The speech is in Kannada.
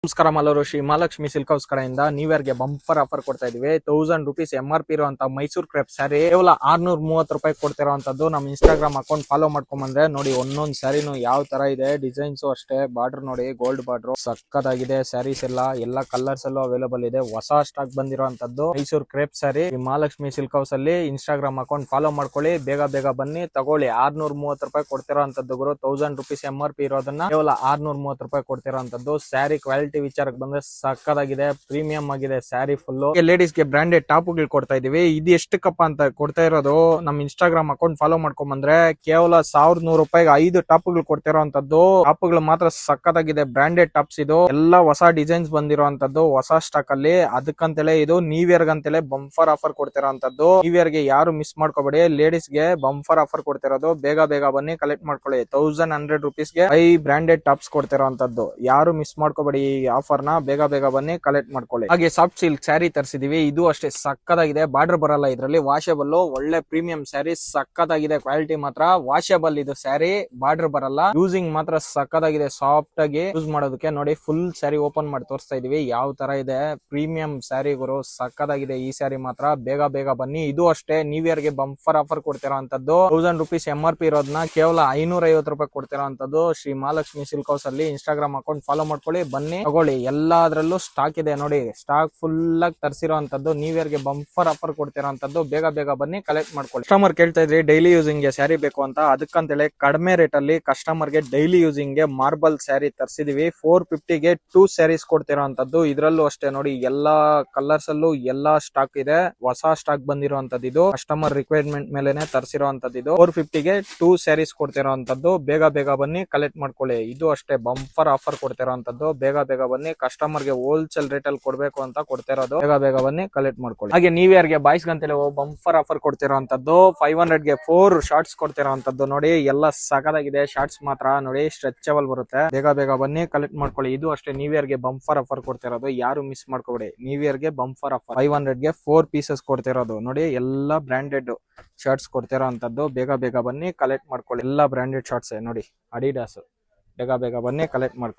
ನಮಸ್ಕಾರ ಮಲ್ಲೂರು ಶ್ರೀ ಮಹಾಲಕ್ಷ್ಮಿ ಸಿಲ್ಕ್ ಹೌಸ್ ಕಡೆಯಿಂದ ನ್ಯೂ ಇಯರ್ ಗೆ ಬಂಪರ್ ಆಫರ್ ಕೊಡ್ತಾ ಇದೀವಿ. 1000 ರೂಪೀಸ್ MRP ಇರುವಂತ ಮೈಸೂರು ಕ್ರೇಪ್ ಸ್ಯಾರಿ ಕೇವಲ 630 ರೂಪಾಯಿ ಕೊಡ್ತಿರೋಂತದ್ದು. ನಮ್ಮ ಇನ್ಸ್ಟಾಗ್ರಾಮ್ ಅಕೌಂಟ್ ಫಾಲೋ ಮಾಡ್ಕೊಂಡ್ ಬಂದ್ರೆ ನೋಡಿ ಒಂದೊಂದ್ ಸ್ಯಾರಿನು ಯಾವ ತರ ಇದೆ, ಡಿಸೈನ್ಸ್ ಅಷ್ಟೇ. ಬಾರ್ಡರ್ ನೋಡಿ ಗೋಲ್ಡ್ ಬಾರ್ಡರ್ ಸಕ್ಕದಾಗಿದೆ. ಸ್ಯಾರೀಸ್ ಎಲ್ಲ ಕಲರ್ಸ್ ಅಲ್ಲೂ ಅವೈಲೇಬಲ್ ಇದೆ. ಹೊಸ ಸ್ಟಾಕ್ ಬಂದಿರುವಂತದ್ದು Mysuru crepe sari. Mahalakshmi silk house ಅಲ್ಲಿ ಇನ್ಸ್ಟಾಗ್ರಾಮ್ ಅಕೌಂಟ್ ಫಾಲೋ ಮಾಡ್ಕೊಳ್ಳಿ, ಬೇಗ ಬನ್ನಿ ತಗೊಳ್ಳಿ. 630 ರೂಪಾಯಿ ಕೊಡ್ತಿರೋಂತದ್ದು ಗುರು. 1000 ರೂಪೀಸ್ MRP ಇರೋದನ್ನ ಕೇವಲ 630 ರೂಪಾಯಿ ಕೊಡ್ತಿರೋಂತದ್ದು. ಸ್ಯಾರಿ ಕ್ವಾಲಿಟಿ ವಿಚಾರಕ್ಕೆ ಬಂದ್ರೆ ಸಕ್ಕದಾಗಿದೆ, ಪ್ರೀಮಿಯಂ ಆಗಿದೆ ಸ್ಯಾರಿ ಫುಲ್. ಲೇಡೀಸ್ ಗೆ ಬ್ರಾಂಡೆಡ್ ಟಾಪ್ ಗಳು ಕೊಡ್ತಾ ಇದೀವಿ. ಇದು ಎಷ್ಟಕ್ಕಪ್ಪ ಅಂತ ಕೊಡ್ತಾ ಇರೋದು, ನಮ್ಮ ಇನ್ಸ್ಟಾಗ್ರಾಮ್ ಅಕೌಂಟ್ ಫಾಲೋ ಮಾಡ್ಕೊಂಡ್ ಬಂದ್ರೆ ಕೇವಲ 1100 ರೂಪಾಯಿಗೆ 5 ಟಾಪ್ ಗಳು ಕೊಡ್ತಿರೋಂತದ್ದು. ಟಾಪ್ ಗಳು ಮಾತ್ರ ಸಕ್ಕದಾಗಿದೆ, ಬ್ರಾಂಡೆಡ್ ಟಾಪ್ಸ್ ಇದು. ಎಲ್ಲ ಹೊಸ ಡಿಸೈನ್ಸ್ ಬಂದಿರೋಂತದ್ದು, ಹೊಸ ಸ್ಟಾಕ್ ಅಲ್ಲಿ. ಅದಕ್ಕಂತಲೇ ಇದು ನ್ಯೂ ಇಯರ್ ಗಂತಲೇ ಬಂಫರ್ ಆಫರ್ ಕೊಡ್ತಿರೋಂತದ್ದು. ನ್ಯೂ ಇಯರ್ ಗೆ ಯಾರು ಮಿಸ್ ಮಾಡ್ಕೋಬೇಡಿ. ಲೇಡೀಸ್ ಗೆ ಬಂಫರ್ ಆಫರ್ ಕೊಡ್ತಿರೋದು. ಬೇಗ ಬನ್ನಿ ಕಲೆಕ್ಟ್ ಮಾಡ್ಕೊಳ್ಳಿ. 1100 ರೂಪೀಸ್ ಗೆ 5 ಬ್ರಾಂಡೆಡ್ ಟಾಪ್ಸ್ ಕೊಡ್ತಿರೋಂತದ್ದು. ಯಾರು ಮಿಸ್ ಮಾಡ್ಕೋಬೇಡಿ ಈ ಆಫರ್ ನ. ಬೇಗ ಬನ್ನಿ ಕಲೆಕ್ಟ್ ಮಾಡ್ಕೊಳ್ಳಿ. ಹಾಗೆ ಸಾಫ್ಟ್ ಸಿಲ್ಕ್ ಸ್ಯಾರಿ ತರಿಸಿದೀವಿ. ಇದು ಅಷ್ಟೇ ಸಕ್ಕದಾಗಿದೆ. ಬಾರ್ಡರ್ ಬರಲ್ಲ ಇದರಲ್ಲಿ, ವಾಷೇಬಲ್. ಒಳ್ಳೆ ಪ್ರೀಮಿಯಂ ಸ್ಯಾರಿ, ಸಕ್ಕದಾಗಿದೆ ಕ್ವಾಲಿಟಿ ಮಾತ್ರ. ವಾಷೇಬಲ್ ಇದು ಸ್ಯಾರಿ, ಬಾರ್ಡರ್ ಬರಲ್ಲ. ಯೂಸಿಂಗ್ ಮಾತ್ರ ಸಕ್ಕದಾಗಿದೆ, ಸಾಫ್ಟ್ ಆಗಿ ಯೂಸ್ ಮಾಡೋದಕ್ಕೆ. ನೋಡಿ ಫುಲ್ ಸ್ಯಾರಿ ಓಪನ್ ಮಾಡಿ ತೋರಿಸ್ತಾ ಇದೀವಿ ಯಾವ ತರ ಇದೆ. ಪ್ರೀಮಿಯಂ ಸ್ಯಾರಿಗಳು ಸಕ್ಕದಾಗಿದೆ ಈ ಸ್ಯಾರಿ ಮಾತ್ರ. ಬೇಗ ಬನ್ನಿ. ಇದು ಅಷ್ಟೇ ನ್ಯೂ ಇಯರ್ ಗೆ ಬಂಫರ್ ಆಫರ್ ಕೊಡ್ತಿರೋಂತದ್ದು. 1000 ರೂಪೀಸ್ MRP ಇರೋದನ್ನ ಕೇವಲ 550 ರೂಪಾಯಿ ಕೊಡ್ತಿರೋಂತದ್ದು ಶ್ರೀ ಮಹಾಲಕ್ಷ್ಮಿ ಸಿಲ್ಕ್ ಹೌಸ್ ಅಲ್ಲಿ. ಇನ್ಸ್ಟಾಗ್ರಾಮ್ ಅಕೌಂಟ್ ಫಾಲೋ ಮಾಡ್ಕೊಳ್ಳಿ, ಬನ್ನಿ ತಗೊಳ್ಳಿ. ಎಲ್ಲಾದ್ರಲ್ಲೂ ಸ್ಟಾಕ್ ಇದೆ ನೋಡಿ, ಸ್ಟಾಕ್ ಫುಲ್ ಆಗಿ ತರಿಸಿರೋಂತದ್ದು. ನ್ಯೂ ಇಯರ್ ಗೆ ಬಂಫರ್ ಆಫರ್ ಕೊಡ್ತಿರೋಂತದ್ದು. ಬೇಗ ಬನ್ನಿ ಕಲೆಕ್ಟ್ ಮಾಡ್ಕೊಳ್ಳಿ. ಕಸ್ಟಮರ್ ಕೇಳ್ತಾ ಇದ್ರಿ ಡೈಲಿ ಯೂಸಿಂಗ್ ಗೆ ಸ್ಯಾರಿ ಬೇಕು ಅಂತ, ಅದಕ್ಕಂತೇಳಿ ಕಡಿಮೆ ರೇಟ್ ಅಲ್ಲಿ ಕಸ್ಟಮರ್ ಗೆ ಡೈಲಿ ಯೂಸಿಂಗ್ ಗೆ ಮಾರ್ಬಲ್ ಸ್ಯಾರಿ ತರಿಸಿದೀವಿ. 450 ಗೆ 2 ಸ್ಯಾರೀಸ್ ಕೊಡ್ತಿರೋಂತದ್ದು. ಇದ್ರಲ್ಲೂ ಅಷ್ಟೇ ನೋಡಿ, ಎಲ್ಲಾ ಕಲರ್ಸ್ ಅಲ್ಲೂ ಎಲ್ಲಾ ಸ್ಟಾಕ್ ಇದೆ. ಹೊಸ ಸ್ಟಾಕ್ ಬಂದಿರುವಂತದ್ದು ಇದು. ಕಸ್ಟಮರ್ ರಿಕ್ವೈರ್ಮೆಂಟ್ ಮೇಲೆನೆ ತರಿಸಿರುವಂತದ್ದು ಇದು. 450 ಗೆ 2 ಸ್ಯಾರೀಸ್ ಕೊಡ್ತಿರೋಂತದ್ದು. ಬೇಗ ಬನ್ನಿ ಕಲೆಕ್ಟ್ ಮಾಡ್ಕೊಳ್ಳಿ. ಇದು ಅಷ್ಟೇ ಬಂಫರ್ ಆಫರ್ ಕೊಡ್ತಿರೋಂತದ್ದು. ಬೇಗ ಬನ್ನಿ. ಕಸ್ಟಮರ್ ಗೆ ಹೋಲ್ಸೇಲ್ ರೇಟ್ ಅಲ್ಲಿ ಕೊಡ್ಬೇಕು ಅಂತ ಕೊಡ್ತಿರೋದು. ಬೇಗ ಬನ್ನಿ ಕಲೆಕ್ಟ್ ಮಾಡ್ಕೊಳ್ಳಿ. ಹಾಗೆ ನ್ಯೂ ಇಯರ್ ಗೆ ಬಾಯ್ಸ್ ಗಂತಲೇ ಬಂಫರ್ ಆಫರ್ ಕೊಡ್ತಿರೋಂತದ್ದು. 500 ಗೆ 4 ಶಾರ್ಟ್ಸ್ ಕೊಡ್ತಿರೋಂತದ್ದು. ನೋಡಿ ಎಲ್ಲ ಸಕದಾಗಿದೆ. ಶಾರ್ಟ್ಸ್ ಮಾತ್ರ ನೋಡಿ ಸ್ಟ್ರೆಚಬಲ್ ಬರುತ್ತೆ. ಬೇಗ ಬನ್ನಿ ಕಲೆಕ್ಟ್ ಮಾಡ್ಕೊಳ್ಳಿ. ಇದು ಅಷ್ಟೇ ನ್ಯೂ ಇಯರ್ ಗೆ ಬಂಫರ್ ಆಫರ್ ಕೊಡ್ತಿರೋದು. ಯಾರು ಮಿಸ್ ಮಾಡ್ಕೋಬೇಡಿ. ನ್ಯೂ ಇಯರ್ ಗೆ ಬಂಫರ್ ಆಫರ್ 500 ಗೆ 4 ಪೀಸಸ್ ಕೊಡ್ತಿರೋದು. ನೋಡಿ ಎಲ್ಲಾ ಬ್ರಾಂಡೆಡ್ ಶರ್ಟ್ಸ್ ಕೊಡ್ತಿರೋಂತದ್ದು. ಬೇಗ ಬನ್ನಿ ಕಲೆಕ್ಟ್ ಮಾಡ್ಕೊಳ್ಳಿ. ಎಲ್ಲಾ ಬ್ರಾಂಡೆಡ್ ಶಾರ್ಟ್ಸ್ ನೋಡಿ, ಅಡಿಡಾಸ್. ಬೇಗ ಬನ್ನಿ ಕಲೆಕ್ಟ್ ಮಾಡ್ಕೊಳ್ಳಿ.